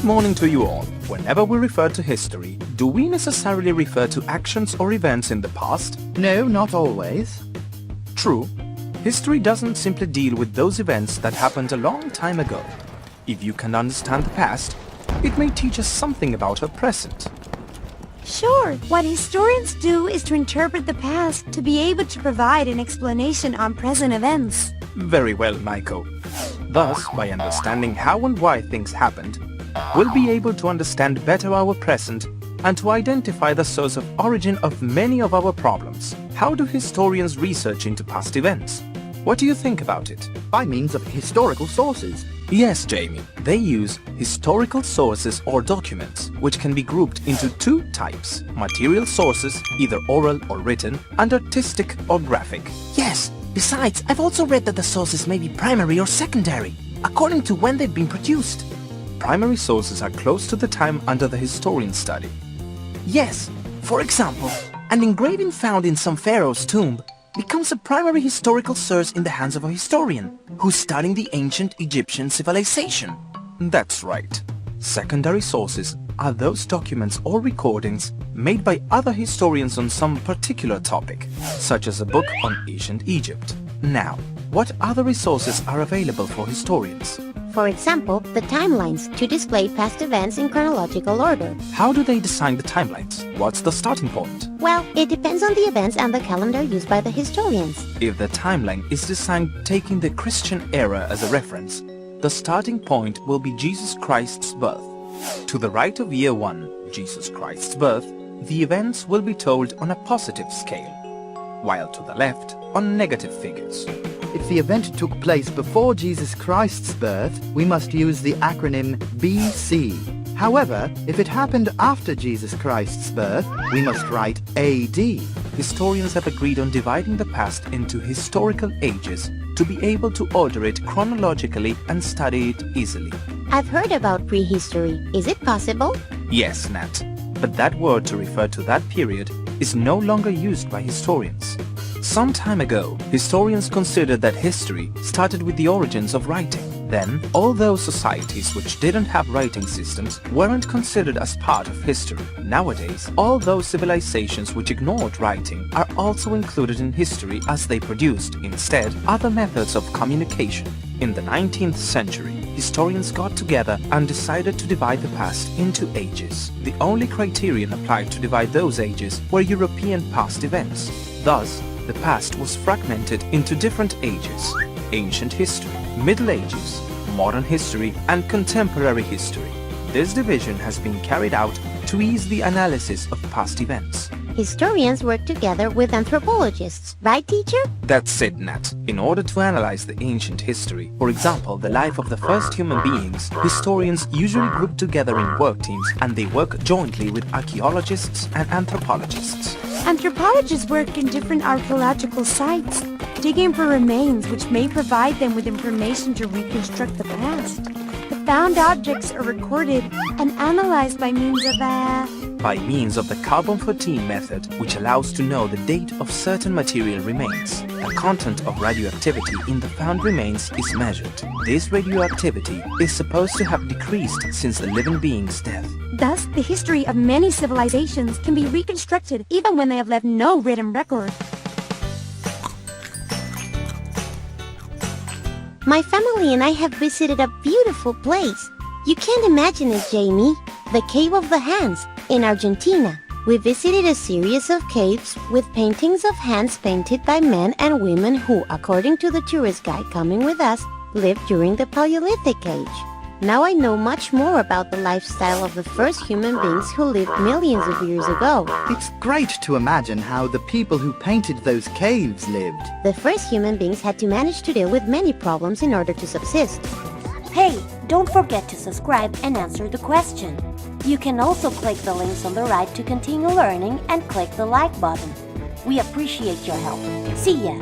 Good morning to you all. Whenever we refer to history, do we necessarily refer to actions or events in the past? No, not always. True. History doesn't simply deal with those events that happened a long time ago. If you can understand the past, it may teach us something about our present. Sure, what historians do is to interpret the past to be able to provide an explanation on present events. Very well, Maiko. Thus, by understanding how and why things happened, we'll be able to understand better our present and to identify the source of origin of many of our problems. How do historians research into past events? What do you think about it? By means of historical sources. Yes, Jamie. They use historical sources or documents, which can be grouped into two types: material sources, either oral or written, and artistic or graphic. Yes, besides, I've also read that the sources may be primary or secondary, according to when they've been produced. Primary sources are close to the time under the historian study. Yes, for example, an engraving found in some pharaoh's tomb becomes a primary historical source in the hands of a historian who's studying the ancient Egyptian civilization. That's right. Secondary sources are those documents or recordings made by other historians on some particular topic, such as a book on ancient Egypt. Now, what other resources are available for historians? For example, the timelines to display past events in chronological order. How do they design the timelines? What's the starting point? Well, it depends on the events and the calendar used by the historians. If the timeline is designed taking the Christian era as a reference, the starting point will be Jesus Christ's birth. To the right of year 1, Jesus Christ's birth, the events will be told on a positive scale, while to the left on negative figures. If the event took place before Jesus Christ's birth, we must use the acronym BC. However, if it happened after Jesus Christ's birth, we must write AD. Historians have agreed on dividing the past into historical ages to be able to order it chronologically and study it easily. I've heard about prehistory. Is it possible? Yes, Nat. But that word to refer to that period is no longer used by historians. Some time ago, historians considered that history started with the origins of writing. Then, all those societies which didn't have writing systems weren't considered as part of history. Nowadays, all those civilizations which ignored writing are also included in history as they produced, instead, other methods of communication. In the 19th century, historians got together and decided to divide the past into ages. The only criterion applied to divide those ages were European past events. Thus, the past was fragmented into different ages: ancient history, Middle Ages, modern history, and contemporary history. This division has been carried out to ease the analysis of past events. Historians work together with anthropologists, right, teacher? That's it, Nat. In order to analyze the ancient history, for example, the life of the first human beings, historians usually group together in work teams and they work jointly with archaeologists and anthropologists. Anthropologists work in different archaeological sites, digging for remains which may provide them with information to reconstruct the past. The found objects are recorded and analyzed by means of the carbon-14 method, which allows to know the date of certain material remains. The content of radioactivity in the found remains is measured. This radioactivity is supposed to have decreased since the living being's death. Thus, the history of many civilizations can be reconstructed even when they have left no written record. My family and I have visited a beautiful place. You can't imagine it, Jamie. The Cave of the Hands in Argentina. We visited a series of caves with paintings of hands painted by men and women who, according to the tourist guide coming with us, lived during the Paleolithic age. Now I know much more about the lifestyle of the first human beings who lived millions of years ago. It's great to imagine how the people who painted those caves lived. The first human beings had to manage to deal with many problems in order to subsist. Hey, don't forget to subscribe and answer the question. You can also click the links on the right to continue learning and click the like button. We appreciate your help. See ya!